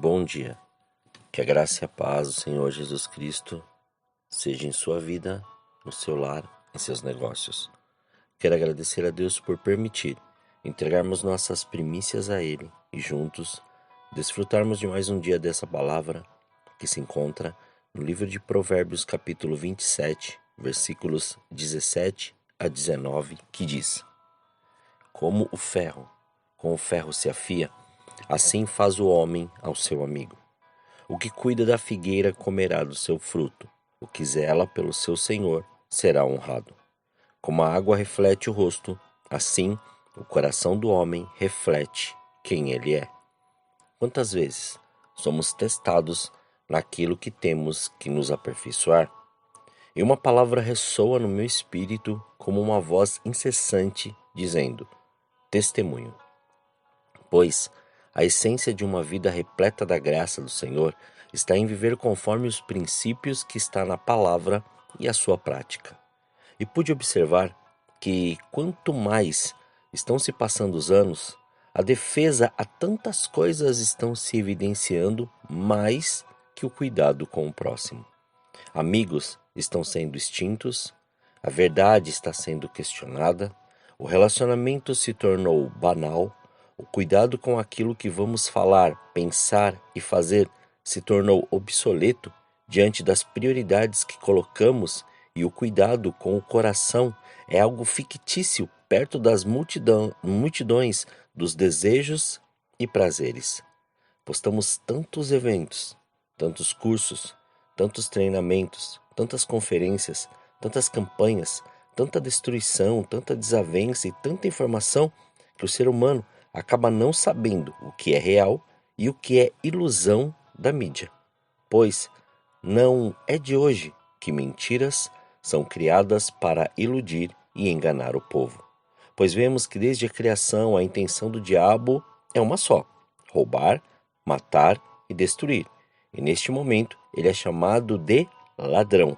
Bom dia, que a graça e a paz do Senhor Jesus Cristo seja em sua vida, no seu lar, em seus negócios. Quero agradecer a Deus por permitir entregarmos nossas primícias a Ele e juntos desfrutarmos de mais um dia dessa palavra que se encontra no livro de Provérbios capítulo 27, versículos 17 a 19, que diz: com o ferro se afia, assim faz o homem ao seu amigo. O que cuida da figueira comerá do seu fruto. O que zela pelo seu senhor será honrado. Como a água reflete o rosto, assim o coração do homem reflete quem ele é. Quantas vezes somos testados naquilo que temos que nos aperfeiçoar? E uma palavra ressoa no meu espírito como uma voz incessante dizendo: testemunho. Pois a essência de uma vida repleta da graça do Senhor está em viver conforme os princípios que está na palavra e a sua prática. E pude observar que quanto mais estão se passando os anos, a defesa a tantas coisas estão se evidenciando mais que o cuidado com o próximo. Amigos estão sendo extintos, a verdade está sendo questionada, o relacionamento se tornou banal, o cuidado com aquilo que vamos falar, pensar e fazer se tornou obsoleto diante das prioridades que colocamos, e o cuidado com o coração é algo fictício perto das multidões dos desejos e prazeres. Postamos tantos eventos, tantos cursos, tantos treinamentos, tantas conferências, tantas campanhas, tanta destruição, tanta desavença e tanta informação que o ser humano acaba não sabendo o que é real e o que é ilusão da mídia. Pois não é de hoje que mentiras são criadas para iludir e enganar o povo. Pois vemos que desde a criação a intenção do diabo é uma só: roubar, matar e destruir. E neste momento ele é chamado de ladrão,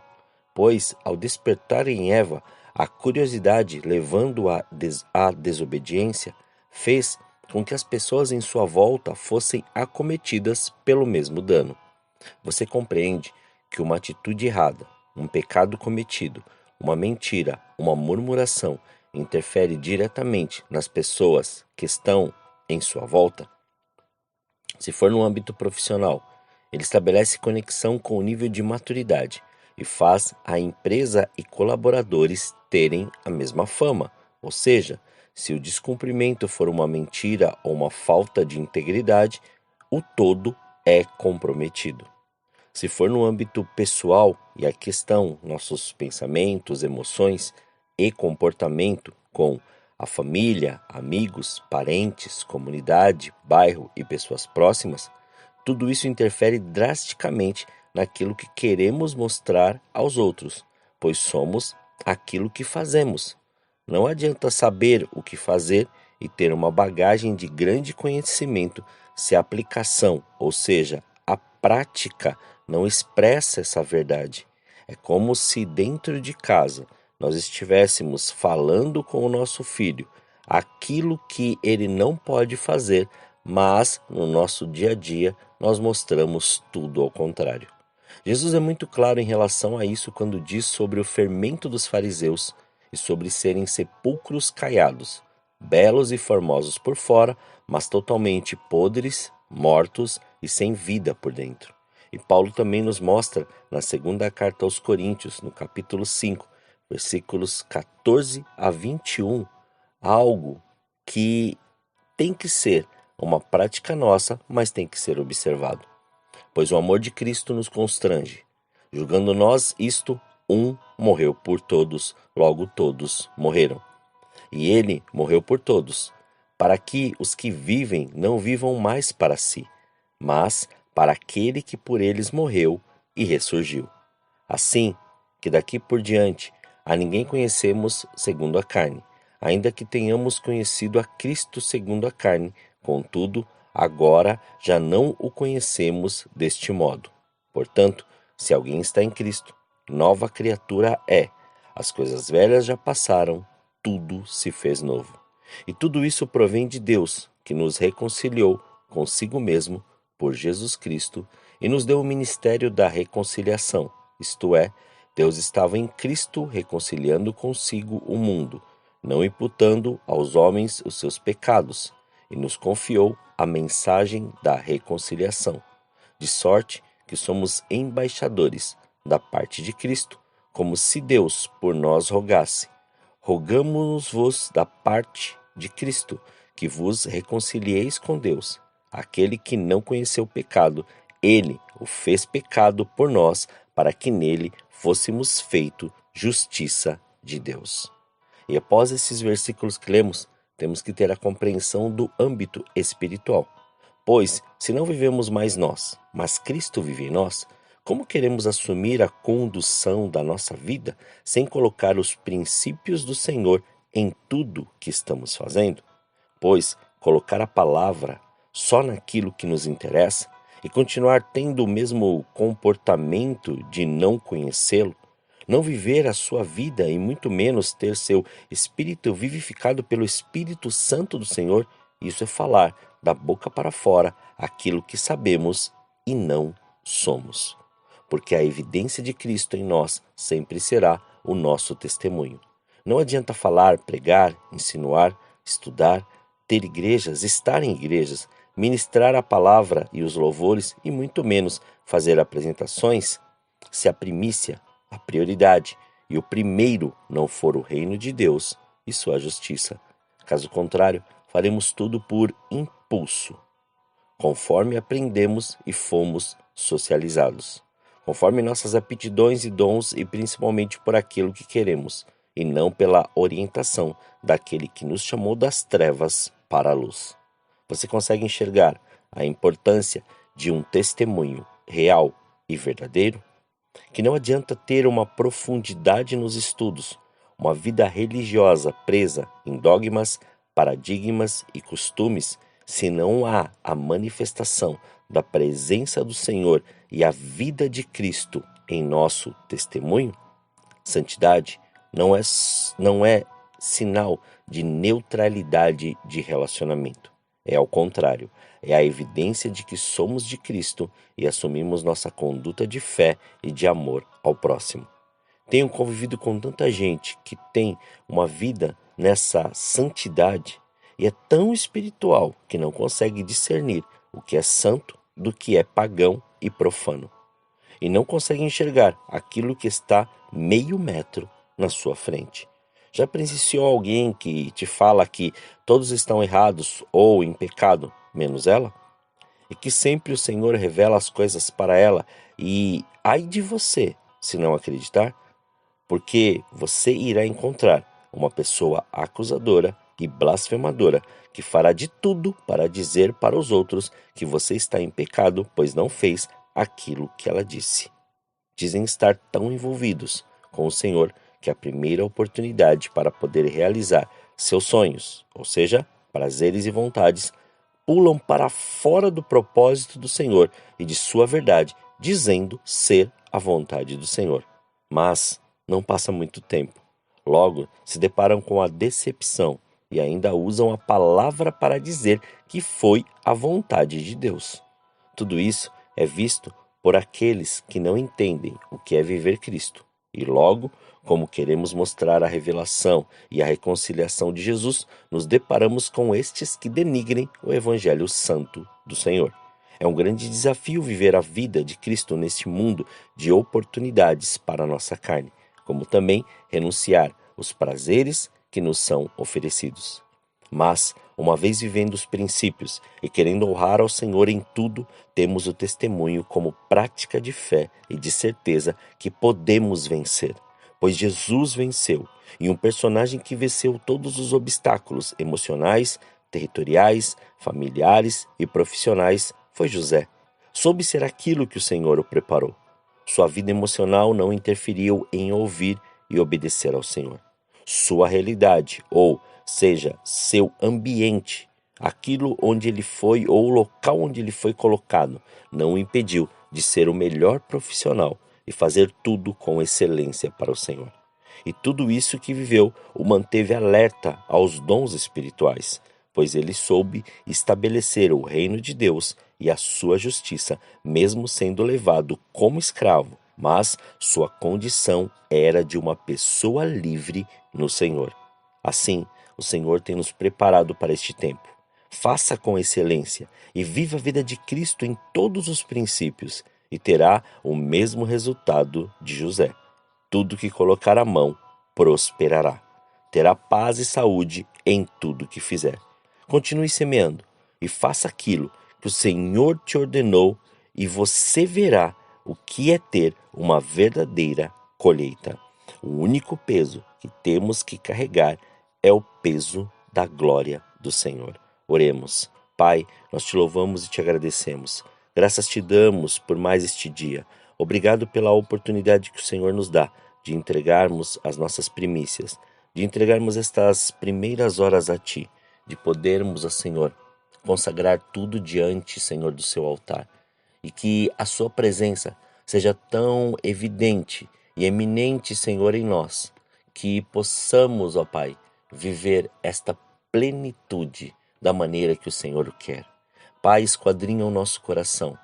pois ao despertar em Eva a curiosidade levando à desobediência, fez com que as pessoas em sua volta fossem acometidas pelo mesmo dano. Você compreende que uma atitude errada, um pecado cometido, uma mentira, uma murmuração interfere diretamente nas pessoas que estão em sua volta? Se for no âmbito profissional, ele estabelece conexão com o nível de maturidade e faz a empresa e colaboradores terem a mesma fama. Ou seja, se o descumprimento for uma mentira ou uma falta de integridade, o todo é comprometido. Se for no âmbito pessoal e a questão, nossos pensamentos, emoções e comportamento com a família, amigos, parentes, comunidade, bairro e pessoas próximas, tudo isso interfere drasticamente naquilo que queremos mostrar aos outros, pois somos aquilo que fazemos. Não adianta saber o que fazer e ter uma bagagem de grande conhecimento se a aplicação, ou seja, a prática, não expressa essa verdade. É como se dentro de casa nós estivéssemos falando com o nosso filho aquilo que ele não pode fazer, mas no nosso dia a dia nós mostramos tudo ao contrário. Jesus é muito claro em relação a isso quando diz sobre o fermento dos fariseus e sobre serem sepulcros caiados, belos e formosos por fora, mas totalmente podres, mortos e sem vida por dentro. E Paulo também nos mostra na segunda carta aos Coríntios, no capítulo 5, versículos 14 a 21, algo que tem que ser uma prática nossa, mas tem que ser observado. Pois o amor de Cristo nos constrange. Julgando nós isto, um morreu por todos, logo todos morreram. E ele morreu por todos, para que os que vivem não vivam mais para si, mas para aquele que por eles morreu e ressurgiu. Assim que daqui por diante a ninguém conhecemos segundo a carne, ainda que tenhamos conhecido a Cristo segundo a carne, contudo, agora já não o conhecemos deste modo. Portanto, se alguém está em Cristo, nova criatura é. As coisas velhas já passaram, tudo se fez novo. E tudo isso provém de Deus, que nos reconciliou consigo mesmo por Jesus Cristo e nos deu o ministério da reconciliação, isto é, Deus estava em Cristo reconciliando consigo o mundo, não imputando aos homens os seus pecados, e nos confiou a mensagem da reconciliação, de sorte que somos embaixadores da parte de Cristo, como se Deus por nós rogasse. Rogamo-vos da parte de Cristo, que vos reconcilieis com Deus. Aquele que não conheceu pecado, ele o fez pecado por nós, para que nele fôssemos feito justiça de Deus. E após esses versículos que lemos, temos que ter a compreensão do âmbito espiritual. Pois, se não vivemos mais nós, mas Cristo vive em nós, como queremos assumir a condução da nossa vida sem colocar os princípios do Senhor em tudo que estamos fazendo? Pois, colocar a palavra só naquilo que nos interessa e continuar tendo o mesmo comportamento de não conhecê-lo, não viver a sua vida e muito menos ter seu espírito vivificado pelo Espírito Santo do Senhor, isso é falar da boca para fora aquilo que sabemos e não somos. Porque a evidência de Cristo em nós sempre será o nosso testemunho. Não adianta falar, pregar, insinuar, estudar, ter igrejas, estar em igrejas, ministrar a palavra e os louvores e muito menos fazer apresentações, se a primícia, a prioridade e o primeiro não for o reino de Deus e sua justiça. Caso contrário, faremos tudo por impulso, conforme aprendemos e fomos socializados, conforme nossas aptidões e dons e principalmente por aquilo que queremos, e não pela orientação daquele que nos chamou das trevas para a luz. Você consegue enxergar a importância de um testemunho real e verdadeiro? Que não adianta ter uma profundidade nos estudos, uma vida religiosa presa em dogmas, paradigmas e costumes, se não há a manifestação da presença do Senhor e a vida de Cristo em nosso testemunho? Santidade não é sinal de neutralidade de relacionamento. É ao contrário, é a evidência de que somos de Cristo e assumimos nossa conduta de fé e de amor ao próximo. Tenho convivido com tanta gente que tem uma vida nessa santidade e é tão espiritual que não consegue discernir o que é santo do que é pagão e profano. E não consegue enxergar aquilo que está meio metro na sua frente. Já presenciou alguém que te fala que todos estão errados ou em pecado, menos ela? E que sempre o Senhor revela as coisas para ela e ai de você se não acreditar? Porque você irá encontrar uma pessoa acusadora e blasfemadora que fará de tudo para dizer para os outros que você está em pecado, pois não fez aquilo que ela disse. Dizem estar tão envolvidos com o Senhor que a primeira oportunidade para poder realizar seus sonhos, ou seja, prazeres e vontades, pulam para fora do propósito do Senhor e de sua verdade, dizendo ser a vontade do Senhor. Mas não passa muito tempo. Logo, se deparam com a decepção e ainda usam a palavra para dizer que foi a vontade de Deus. Tudo isso é visto por aqueles que não entendem o que é viver Cristo. E logo, como queremos mostrar a revelação e a reconciliação de Jesus, nos deparamos com estes que denigrem o Evangelho Santo do Senhor. É um grande desafio viver a vida de Cristo neste mundo de oportunidades para a nossa carne, como também renunciar os prazeres que nos são oferecidos. Mas, uma vez vivendo os princípios e querendo honrar ao Senhor em tudo, temos o testemunho como prática de fé e de certeza que podemos vencer, pois Jesus venceu, e um personagem que venceu todos os obstáculos emocionais, territoriais, familiares e profissionais foi José. Soube ser aquilo que o Senhor o preparou. Sua vida emocional não interferiu em ouvir e obedecer ao Senhor. Sua realidade, ou seja, seu ambiente, aquilo onde ele foi ou o local onde ele foi colocado, não o impediu de ser o melhor profissional e fazer tudo com excelência para o Senhor. E tudo isso que viveu o manteve alerta aos dons espirituais, pois ele soube estabelecer o reino de Deus e a sua justiça, mesmo sendo levado como escravo, mas sua condição era de uma pessoa livre no Senhor. Assim, o Senhor tem nos preparado para este tempo. Faça com excelência e viva a vida de Cristo em todos os princípios, e terá o mesmo resultado de José. Tudo que colocar a mão prosperará. Terá paz e saúde em tudo que fizer. Continue semeando e faça aquilo que o Senhor te ordenou, e você verá o que é ter uma verdadeira colheita. O único peso que temos que carregar é o peso da glória do Senhor. Oremos. Pai, nós te louvamos e te agradecemos. Graças te damos por mais este dia. Obrigado pela oportunidade que o Senhor nos dá de entregarmos as nossas primícias, de entregarmos estas primeiras horas a Ti, de podermos, ó Senhor, consagrar tudo diante, Senhor, do seu altar. E que a sua presença seja tão evidente e eminente, Senhor, em nós, que possamos, ó Pai, viver esta plenitude da maneira que o Senhor o quer. Pai, esquadrinha o nosso coração,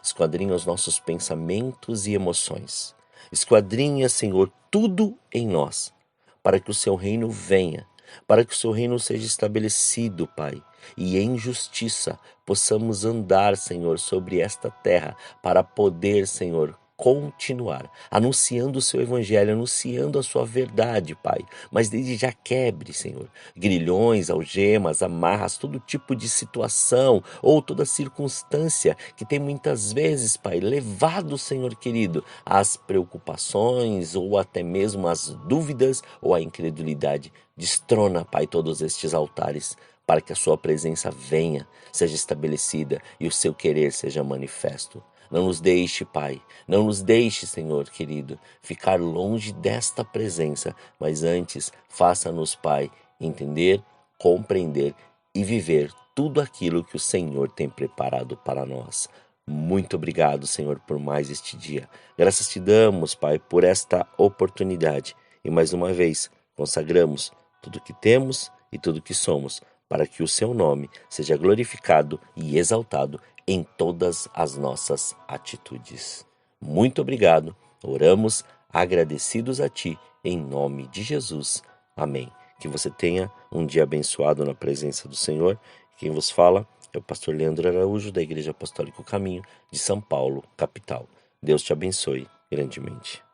esquadrinha os nossos pensamentos e emoções. Esquadrinha, Senhor, tudo em nós, para que o seu reino venha, para que o seu reino seja estabelecido, Pai, e em justiça possamos andar, Senhor, sobre esta terra, para poder, Senhor, continuar anunciando o seu evangelho, anunciando a sua verdade, Pai. Mas desde já quebre, Senhor, grilhões, algemas, amarras, todo tipo de situação ou toda circunstância que tem muitas vezes, Pai, levado, Senhor querido, às preocupações ou até mesmo às dúvidas ou à incredulidade. Destrona, Pai, todos estes altares, para que a sua presença venha, seja estabelecida e o seu querer seja manifesto. Não nos deixe, Pai, não nos deixe, Senhor querido, ficar longe desta presença, mas antes faça-nos, Pai, entender, compreender e viver tudo aquilo que o Senhor tem preparado para nós. Muito obrigado, Senhor, por mais este dia. Graças te damos, Pai, por esta oportunidade. E mais uma vez, consagramos tudo que temos e tudo que somos, para que o seu nome seja glorificado e exaltado em todas as nossas atitudes. Muito obrigado. Oramos agradecidos a Ti, em nome de Jesus. Amém. Que você tenha um dia abençoado na presença do Senhor. Quem vos fala é o pastor Leandro Araújo, da Igreja Apostólica Caminho de São Paulo, capital. Deus te abençoe grandemente.